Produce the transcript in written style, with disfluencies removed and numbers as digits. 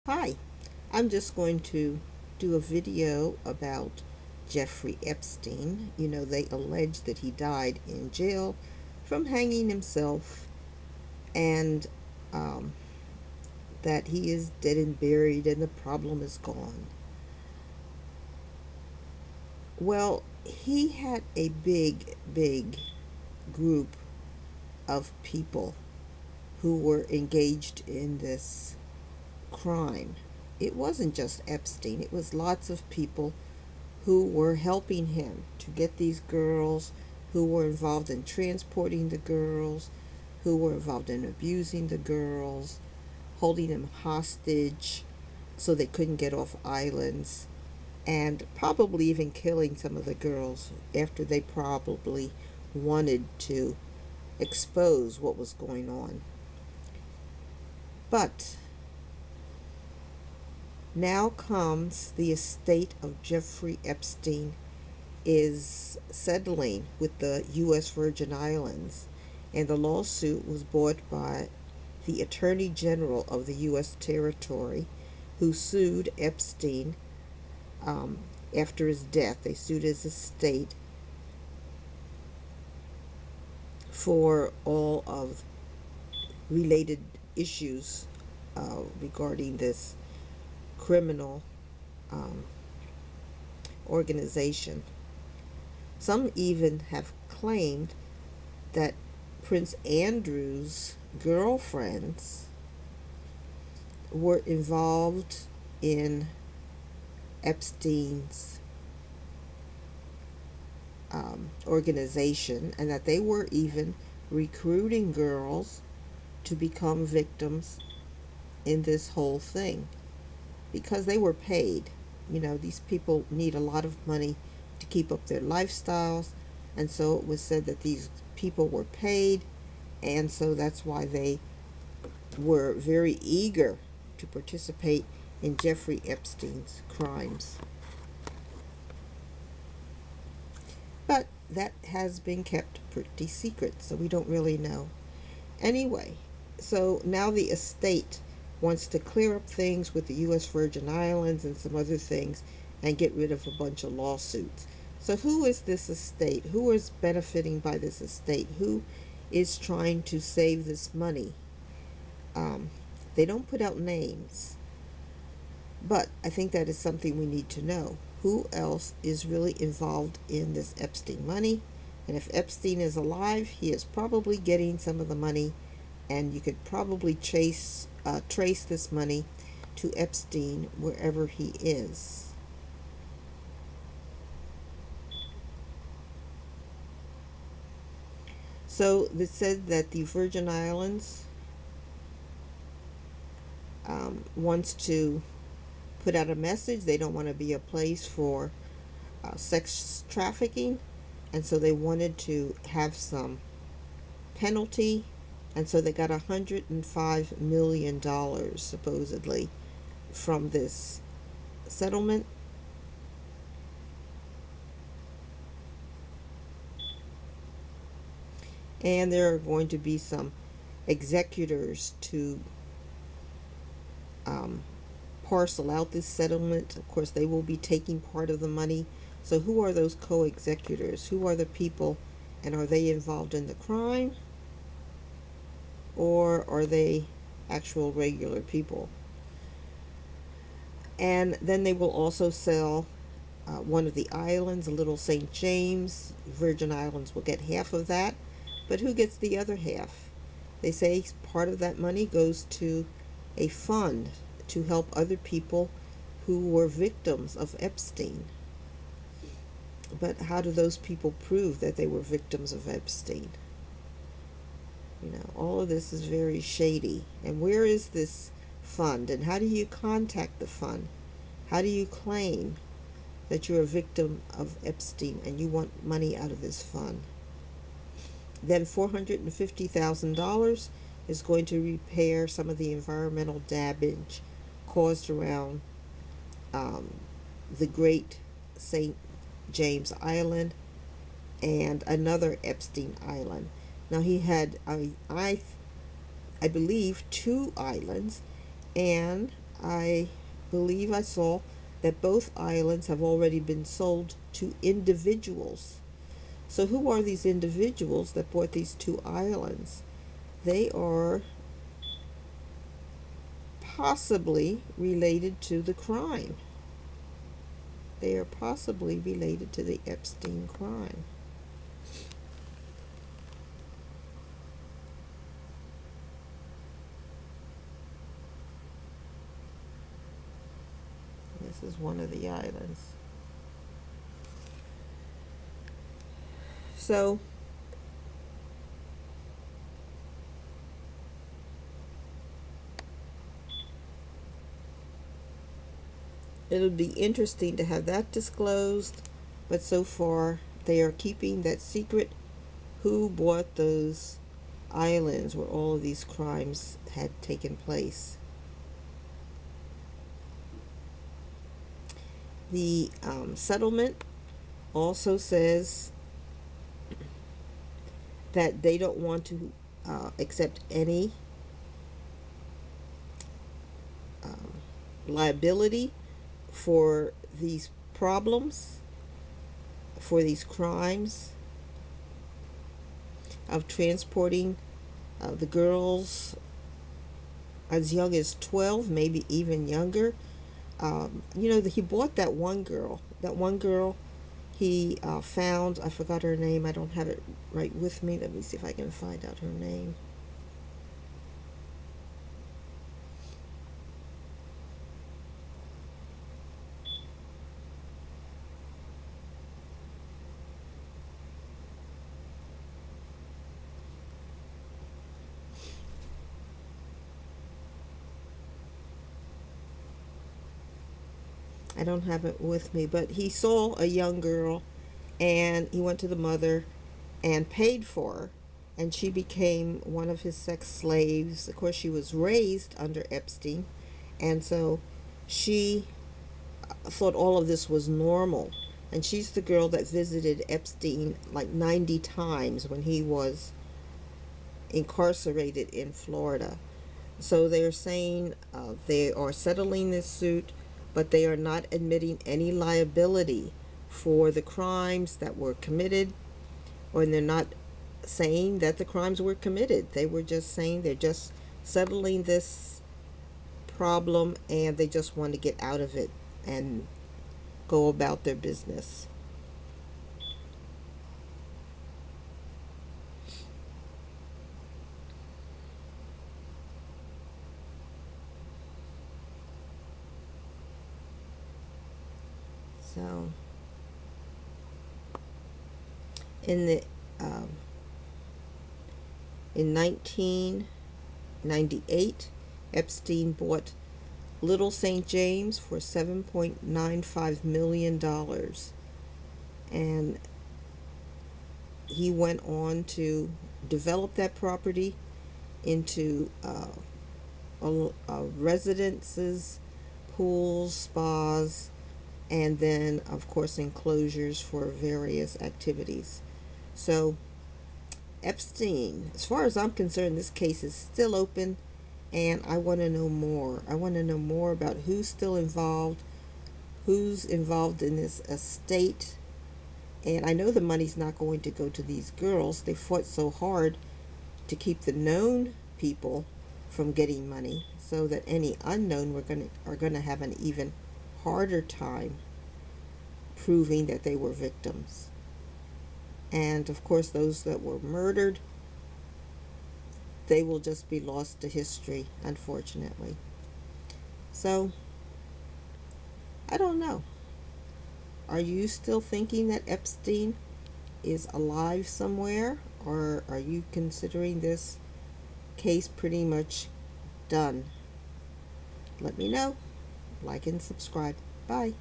Hi, I'm just going to do a video about Jeffrey Epstein. They allege that he died in jail from hanging himself and um, that he is dead and buried and the problem is gone. Well, he had a big group of people who were engaged in this crime. It wasn't just Epstein, it was lots of people who were helping him to get these girls, who were involved in transporting the girls, who were involved in abusing the girls, holding them hostage so they couldn't get off islands, and probably even killing some of the girls after they probably wanted to expose what was going on. But now comes the estate of Jeffrey Epstein is settling with the U.S. Virgin Islands, and the lawsuit was brought by the Attorney General of the U.S. territory, who sued Epstein after his death. They sued his estate for all of related issues regarding this criminal um, organization. Some even have claimed that Prince Andrew's girlfriends were involved in Epstein's organization, and that they were even recruiting girls to become victims in this whole thing because they were paid. These people need a lot of money to keep up their lifestyles, and so it was said that these people were paid, and so that's why they were very eager to participate in Jeffrey Epstein's crimes. But that has been kept pretty secret, so we don't really know. Anyway, so now the estate wants to clear up things with the U.S. Virgin Islands and some other things and get rid of a bunch of lawsuits. So who is this estate? Who is benefiting by this estate? Who is trying to save this money? They don't put out names, but I think that is something we need to know. Who else is really involved in this Epstein money? And if Epstein is alive, he is probably getting some of the money, and you could probably trace this money to Epstein wherever he is. So it said that the Virgin Islands wants to put out a message. They don't want to be a place for sex trafficking, and so they wanted to have some penalty, and so they got $105 million supposedly from this settlement. And there are going to be some executors to um, parcel out this settlement. Of course, they will be taking part of the money. So who are those co-executors? Who are the people, and are they involved in the crime, or are they actual regular people? And then they will also sell one of the islands, a little St. James. Virgin Islands will get half of that, but who gets the other half? They say part of that money goes to a fund to help other people who were victims of Epstein. But how do those people prove that they were victims of Epstein? All of this is very shady. And where is this fund? And how do you contact the fund? How do you claim that you're a victim of Epstein and you want money out of this fund? Then $450,000 is going to repair some of the environmental damage caused around the Great St. James Island and another Epstein Island. Now he had, I believe, two islands, and I believe I saw that both islands have already been sold to individuals. So, who are these individuals that bought these two islands? They are possibly related to the crime. They are possibly related to the Epstein crime. This is one of the islands. So, it'll be interesting to have that disclosed, but so far they are keeping that secret who bought those islands where all of these crimes had taken place. The settlement also says that they don't want to accept any liability for these problems, for these crimes of transporting the girls as young as 12, maybe even younger. He bought that one girl. That one girl he found, I forgot her name. I don't have it right with me. Let me see if I can find out her name. I don't have it with me, but he saw a young girl and he went to the mother and paid for her, and she became one of his sex slaves. Of course, she was raised under Epstein, and so she thought all of this was normal. And she's the girl that visited Epstein like 90 times when he was incarcerated in Florida. So they're saying they are settling this suit, but they are not admitting any liability for the crimes that were committed, or they're not saying that the crimes were committed. They were just saying they're just settling this problem and they just want to get out of it and go about their business. So in the um, in 1998, Epstein bought Little St. James for $7.95 million, and he went on to develop that property into residences, pools, spas, and then, of course, enclosures for various activities. So, Epstein, as far as I'm concerned, this case is still open, and I want to know more. I want to know more about who's still involved, who's involved in this estate. And I know the money's not going to go to these girls. They fought so hard to keep the known people from getting money, so that any unknown are going to have an even harder time proving that they were victims. And of course, those that were murdered, they will just be lost to history, unfortunately. So, I don't know. Are you still thinking that Epstein is alive somewhere? Or are you considering this case pretty much done? Let me know. Like and subscribe. Bye.